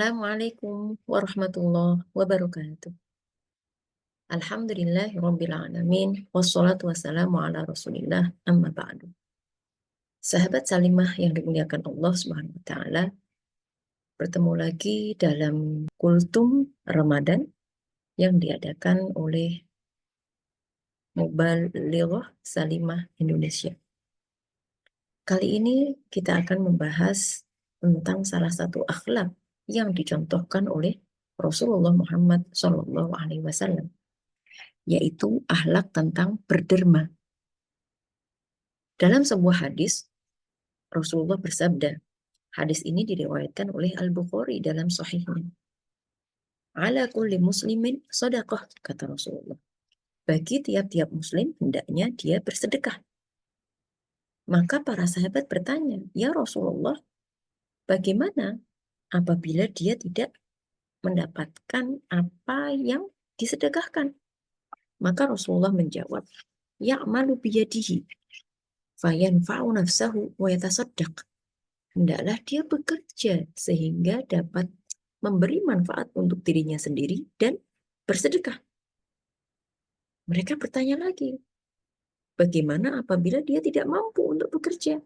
Assalamualaikum warahmatullahi wabarakatuh. Alhamdulillahirabbil alamin wassalatu wassalamu ala Rasulillah amma ba'du. Sahabat Salimah yang dimuliakan Allah Subhanahu wa taala, bertemu lagi dalam Kultum Ramadan yang diadakan oleh Mubalighah Salimah Indonesia. Kali ini kita akan membahas tentang salah satu akhlak yang dicontohkan oleh Rasulullah Muhammad SAW, yaitu akhlak tentang berderma. Dalam sebuah hadis, Rasulullah bersabda, hadis ini diriwayatkan oleh Al-Bukhari dalam sahihnya. Ala kulli muslimin sadaqah, kata Rasulullah. Bagi tiap-tiap muslim, hendaknya dia bersedekah. Maka para sahabat bertanya, ya Rasulullah, bagaimana apabila dia tidak mendapatkan apa yang disedekahkan? Maka Rasulullah menjawab, ya'malu biyadihi fayanfa'u nafsahu wa yatasaddaq. Hendaklah dia bekerja sehingga dapat memberi manfaat untuk dirinya sendiri dan bersedekah. Mereka bertanya lagi, bagaimana apabila dia tidak mampu untuk bekerja?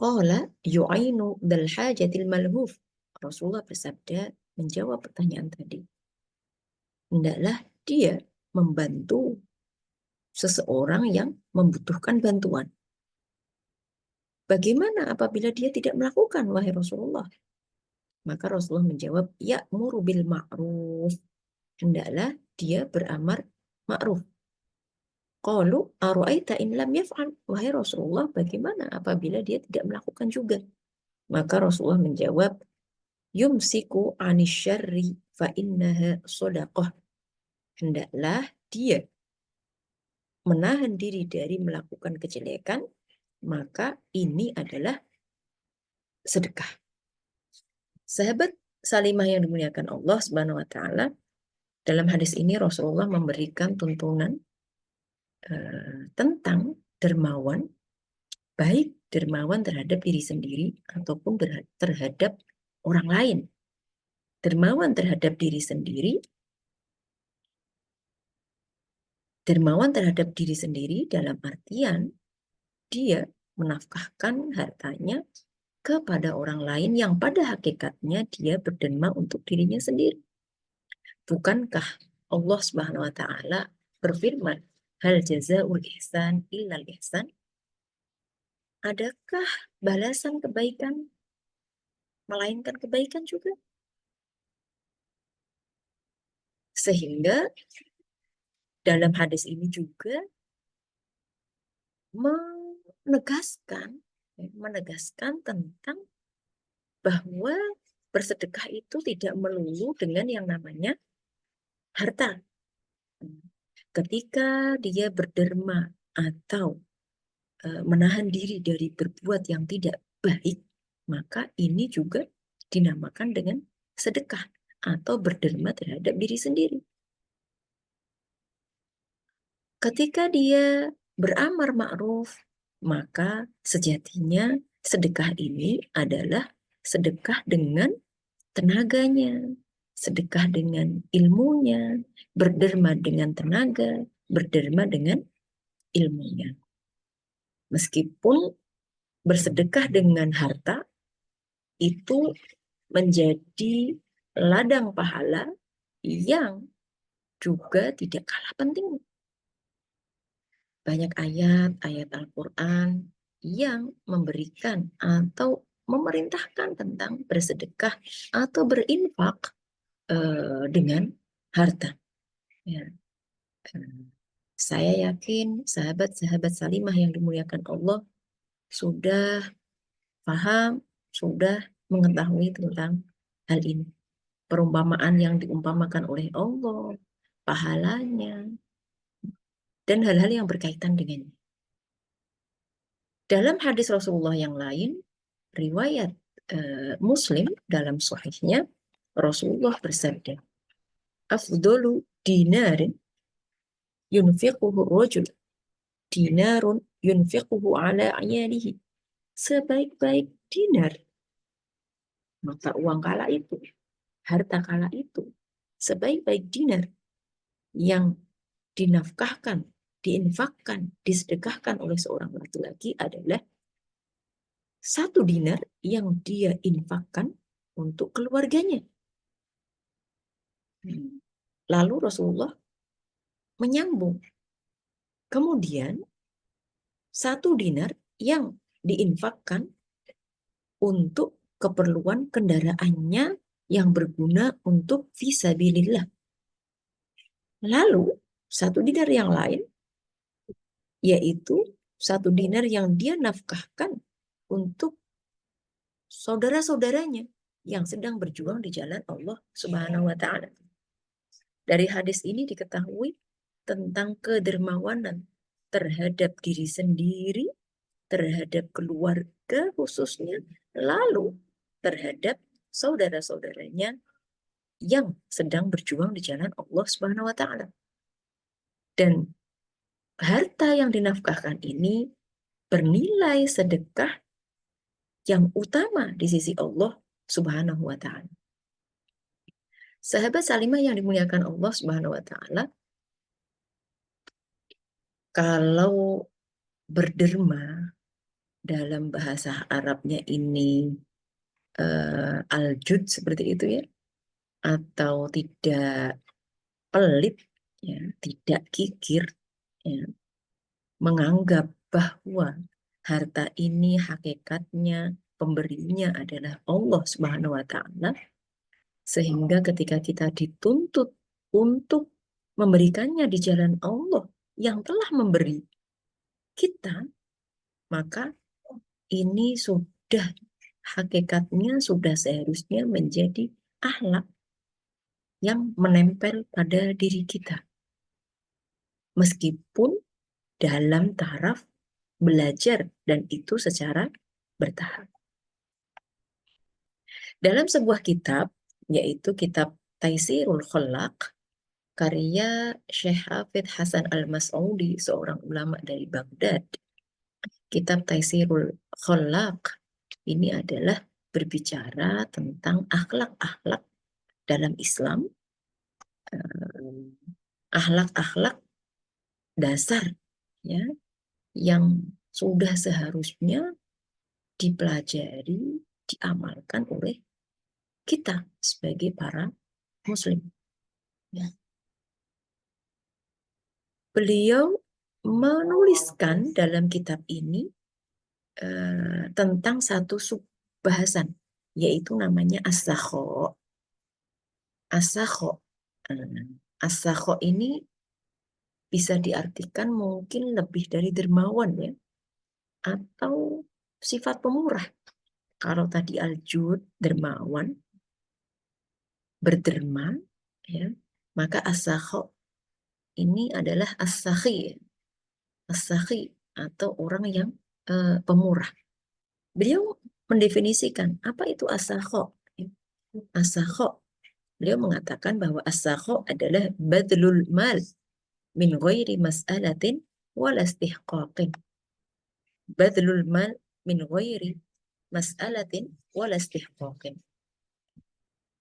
Qala yu'ainu dal hajatil malhuf. Rasulullah bersabda menjawab pertanyaan tadi. Hendaklah dia membantu seseorang yang membutuhkan bantuan. Bagaimana apabila dia tidak melakukan, wahai Rasulullah? Maka Rasulullah menjawab, ya'muru bil ma'ruf. Hendaklah dia beramar ma'ruf. Qalu aru'aita in lam yaf'al. Wahai Rasulullah, bagaimana apabila dia tidak melakukan juga? Maka Rasulullah menjawab, yumsiku anisyarri fa innaha shadaqah. Hendaklah dia menahan diri dari melakukan kejelekan, maka ini adalah sedekah. Sahabat Salimah yang dimuliakan Allah Subhanahu wa taala, dalam hadis ini Rasulullah memberikan tuntunan tentang dermawan, baik dermawan terhadap diri sendiri ataupun terhadap orang lain. Dermawan terhadap diri sendiri, dermawan terhadap diri sendiri dalam artian dia menafkahkan hartanya kepada orang lain yang pada hakikatnya dia berderma untuk dirinya sendiri. Bukankah Allah Subhanahu wa taala berfirman, hal jazaul ihsan illal ihsan? Adakah balasan kebaikan melainkan kebaikan juga? Sehingga dalam hadis ini juga menegaskan tentang bahwa bersedekah itu tidak melulu dengan yang namanya harta. Ketika dia berderma atau menahan diri dari berbuat yang tidak baik, maka ini juga dinamakan dengan sedekah atau berderma terhadap diri sendiri. Ketika dia beramar ma'ruf, maka sejatinya sedekah ini adalah sedekah dengan tenaganya, sedekah dengan ilmunya, berderma dengan tenaga, berderma dengan ilmunya. Meskipun bersedekah dengan harta itu menjadi ladang pahala yang juga tidak kalah penting. Banyak ayat-ayat Al-Quran yang memberikan atau memerintahkan tentang bersedekah atau berinfak dengan harta. Ya. Saya yakin sahabat-sahabat Salimah yang dimuliakan Allah sudah paham, sudah mengetahui tentang hal ini. Perumpamaan yang diumpamakan oleh Allah, pahalanya, dan hal-hal yang berkaitan dengannya. Dalam hadis Rasulullah yang lain, riwayat Muslim dalam sahihnya, Rasulullah bersabda, afdolu dinarin yunfiquhu rajul dinarun yunfiquhu ala ayalihi. Sebaik-baik dinar Maka uang kala itu, harta kala itu, sebaik-baik dinar yang dinafkahkan, diinfakkan, disedekahkan oleh seorang laki-laki adalah 1 dinar yang dia infakkan untuk keluarganya. Lalu Rasulullah menyambung. Kemudian 1 dinar yang diinfakkan untuk keperluan kendaraannya yang berguna untuk fisabilillah. Lalu 1 dinar yang lain, yaitu 1 dinar yang dia nafkahkan untuk saudara-saudaranya yang sedang berjuang di jalan Allah Subhanahu wa Ta'ala. Dari hadis ini diketahui tentang kedermawanan terhadap diri sendiri, terhadap keluarga khususnya, lalu terhadap saudara-saudaranya yang sedang berjuang di jalan Allah Subhanahu wa Ta'ala. Dan harta yang dinafkahkan ini bernilai sedekah yang utama di sisi Allah Subhanahu wa Ta'ala. Sahabat Salimah yang dimuliakan Allah Subhanahu wa Ta'ala, kalau berderma dalam bahasa Arabnya ini aljud seperti itu ya, atau tidak pelit, ya, tidak kikir, ya, menganggap bahwa harta ini hakikatnya pemberinya adalah Allah Subhanahu wa Ta'ala, sehingga ketika kita dituntut untuk memberikannya di jalan Allah yang telah memberi kita, maka ini sudah hakikatnya sudah seharusnya menjadi akhlak yang menempel pada diri kita. Meskipun dalam taraf belajar, dan itu secara bertahap. Dalam sebuah kitab, yaitu kitab Taisirul Khalaq, karya Syekh Hafidh Hasan Al-Mas'udi, seorang ulama dari Baghdad. Kitab Taisirul Khalaq ini adalah berbicara tentang akhlak-akhlak dalam Islam, akhlak-akhlak dasar ya, yang sudah seharusnya dipelajari, diamalkan oleh kita sebagai para muslim. Ya. Beliau menuliskan dalam kitab ini tentang satu subbahasan, yaitu namanya as-sakho. As-sakho. As-sakho ini bisa diartikan mungkin lebih dari dermawan ya, atau sifat pemurah. Kalau tadi al-jud, dermawan, berderma, ya, maka as-sakho ini adalah as-sakhi. As-sakhi atau orang yang pemurah. Beliau mendefinisikan apa itu as-sakho. As-sakho, beliau mengatakan bahwa as-sakho adalah badlul mal min ghairi mas'alatin wala istihqaqin. Badlul mal min ghairi mas'alatin wala istihqaqin.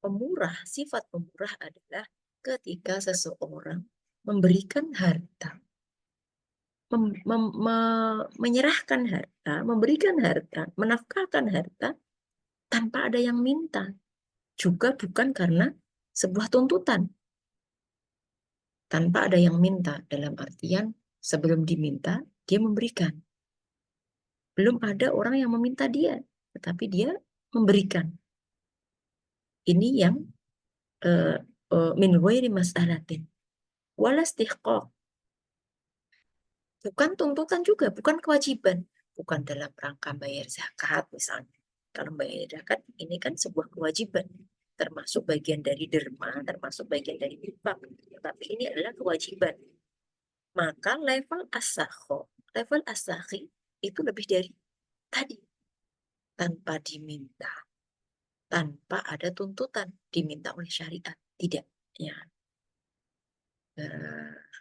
Pemurah, sifat pemurah adalah ketika seseorang memberikan harta, menyerahkan harta, memberikan harta, menafkahkan harta tanpa ada yang minta. Juga bukan karena sebuah tuntutan. Tanpa ada yang minta, dalam artian sebelum diminta, dia memberikan. Belum ada orang yang meminta dia, tetapi dia memberikan. Ini yang min ghairi mas'alatin wala istihqaq. Bukan tuntutan juga, bukan kewajiban. Bukan dalam rangka bayar zakat misalnya. Kalau bayar zakat, ini kan sebuah kewajiban. Termasuk bagian dari derma, termasuk bagian dari infak. Tapi ini adalah kewajiban. Maka level as-sakho, level as-sakhi itu lebih dari tadi. Tanpa diminta. Tanpa ada tuntutan. Diminta oleh syariat. Tidak. Ya.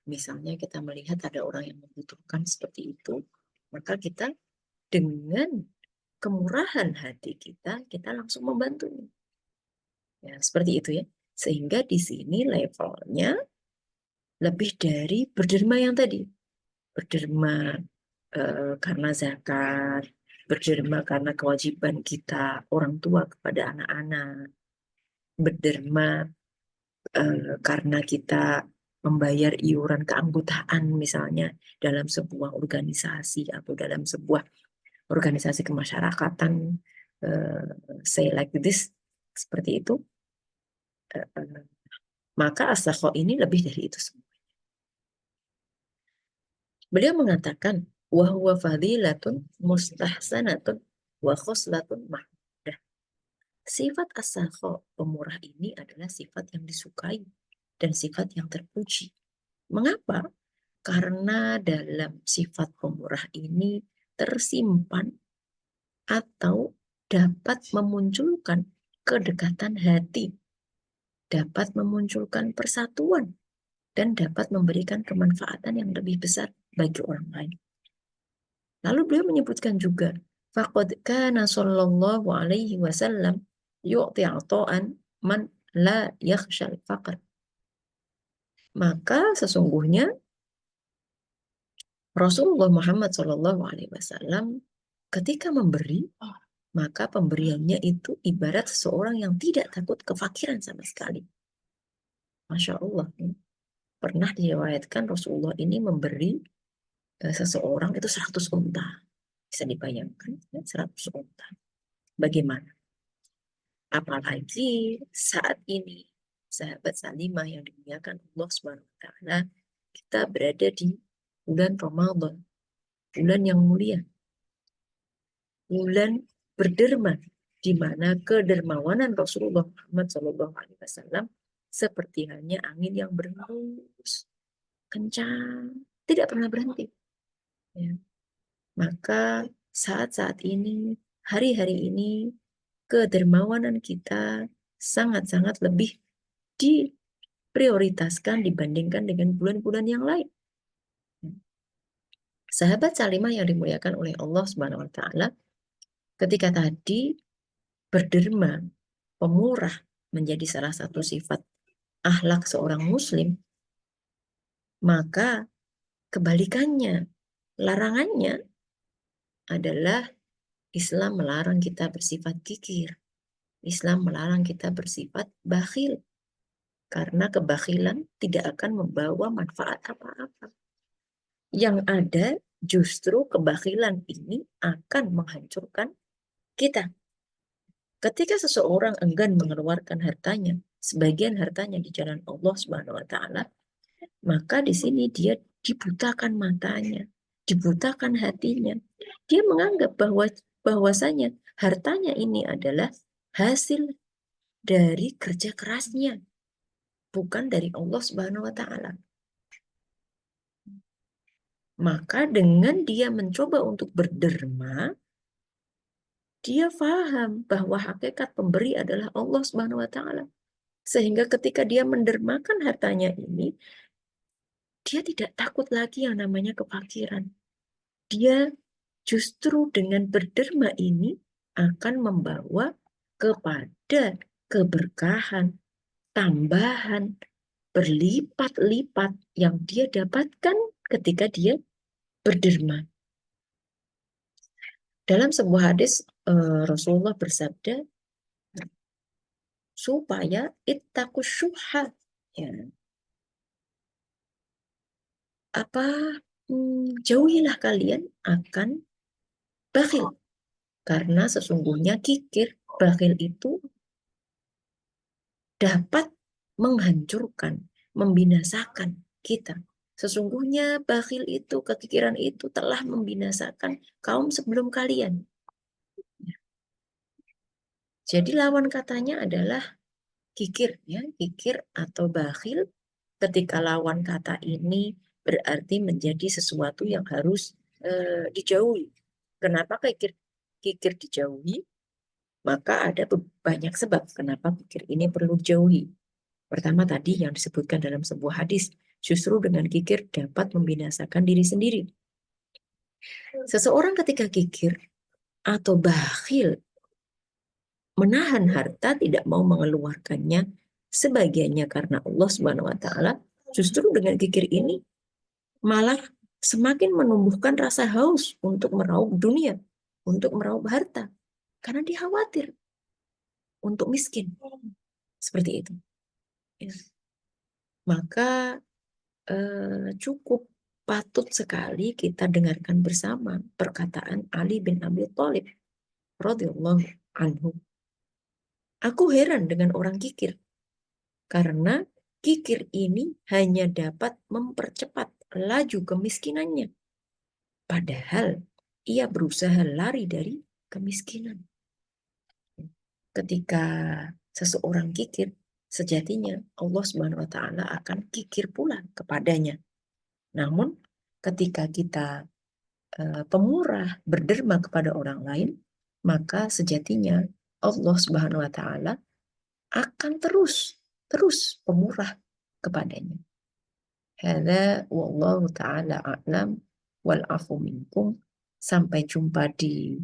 Misalnya kita melihat ada orang yang membutuhkan seperti itu, maka kita dengan kemurahan hati kita, kita langsung membantunya. Ya, seperti itu ya. Sehingga di sini levelnya lebih dari berderma yang tadi. Berderma karena zakat, berderma karena kewajiban kita orang tua kepada anak-anak, berderma karena kita membayar iuran keanggotaan misalnya dalam sebuah organisasi atau dalam sebuah organisasi kemasyarakatan, say like this, seperti itu, maka as-sakho ini lebih dari itu semua. Beliau mengatakan wahwa fadilatun mustahsanatun wa khoslatun mahmudah. Sifat as-sakho, pemurah ini adalah sifat yang disukai dan sifat yang terpuji. Mengapa? Karena dalam sifat pemurah ini tersimpan atau dapat memunculkan kedekatan hati, dapat memunculkan persatuan, dan dapat memberikan kemanfaatan yang lebih besar bagi orang lain. Lalu beliau menyebutkan juga, faqad kana sallallahu alaihi wasallam yu'ti ata'an man la yakhshal faqr. Maka sesungguhnya Rasulullah Muhammad Shallallahu Alaihi Wasallam ketika memberi, maka pemberiannya itu ibarat seseorang yang tidak takut kefakiran sama sekali. Masya Allah. Pernah diriwayatkan Rasulullah ini memberi seseorang itu 100 unta. Bisa dibayangkan, 100 unta. Bagaimana? Apalagi saat ini, sahabat Salimah yang dimuliakan Allah Subhanahu wa Ta'ala, kita berada di bulan Ramadan, bulan yang mulia, bulan berderma, di mana kedermawanan Rasulullah Muhammad SAW seperti hanya angin yang berhembus kencang, tidak pernah berhenti. Ya. Maka saat-saat ini, hari-hari ini, kedermawanan kita sangat-sangat lebih diprioritaskan dibandingkan dengan bulan-bulan yang lain. Sahabat Salimah yang dimuliakan oleh Allah Subhanahu wa Ta'ala, ketika tadi berderma, pemurah menjadi salah satu sifat akhlak seorang muslim, maka kebalikannya, larangannya adalah Islam melarang kita bersifat kikir. Islam melarang kita bersifat bakhil. Karena kebakhilan tidak akan membawa manfaat apa-apa. Yang ada justru kebakhilan ini akan menghancurkan kita. Ketika seseorang enggan mengeluarkan hartanya, sebagian hartanya di jalan Allah Subhanahu wa Ta'ala, maka di sini dia dibutakan matanya, dibutakan hatinya. Dia menganggap bahwasanya hartanya ini adalah hasil dari kerja kerasnya, bukan dari Allah Subhanahu wa Ta'ala. Maka dengan dia mencoba untuk berderma, dia paham bahwa hakikat pemberi adalah Allah Subhanahu wa Ta'ala. Sehingga ketika dia mendermakan hartanya ini, dia tidak takut lagi yang namanya kefakiran. Dia justru dengan berderma ini akan membawa kepada keberkahan, tambahan, berlipat-lipat yang dia dapatkan ketika dia berderma. Dalam sebuah hadis Rasulullah bersabda supaya ittaqus syuhha, ya. Jauhilah kalian akan bakhil, karena sesungguhnya kikir, bakhil itu dapat menghancurkan, membinasakan kita. Sesungguhnya bakhil itu, kekikiran itu telah membinasakan kaum sebelum kalian. Jadi lawan katanya adalah kikir, ya, kikir atau bakhil. Ketika lawan kata ini berarti menjadi sesuatu yang harus dijauhi. Kenapa kikir dijauhi? Maka ada banyak sebab kenapa kikir ini perlu dijauhi. Pertama tadi yang disebutkan dalam sebuah hadis, justru dengan kikir dapat membinasakan diri sendiri. Seseorang ketika kikir atau bakhil, menahan harta, tidak mau mengeluarkannya sebagiannya karena Allah Subhanahu wa taala, justru dengan kikir ini malah semakin menumbuhkan rasa haus untuk meraup dunia, untuk meraup harta, karena dia khawatir untuk miskin. Seperti itu. Ya. Maka cukup patut sekali kita dengarkan bersama perkataan Ali bin Abi Thalib radhiyallahu anhu. Aku heran dengan orang kikir, karena kikir ini hanya dapat mempercepat laju kemiskinannya. Padahal ia berusaha lari dari kemiskinan. Ketika seseorang kikir, sejatinya Allah Subhanahu wa taala akan kikir pula kepadanya. Namun ketika kita pemurah, berderma kepada orang lain, maka sejatinya Allah Subhanahu wa taala akan terus pemurah kepadanya. Hadza wallahu taala a'lam wal afu minkum. Sampai jumpa di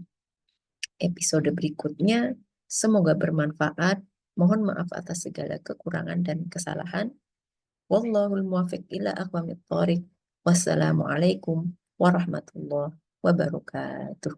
episode berikutnya. Semoga bermanfaat. Mohon maaf atas segala kekurangan dan kesalahan. Wallahul muwaffiq ila aqwamit thoriq. Wassalamualaikum warahmatullahi wabarakatuh.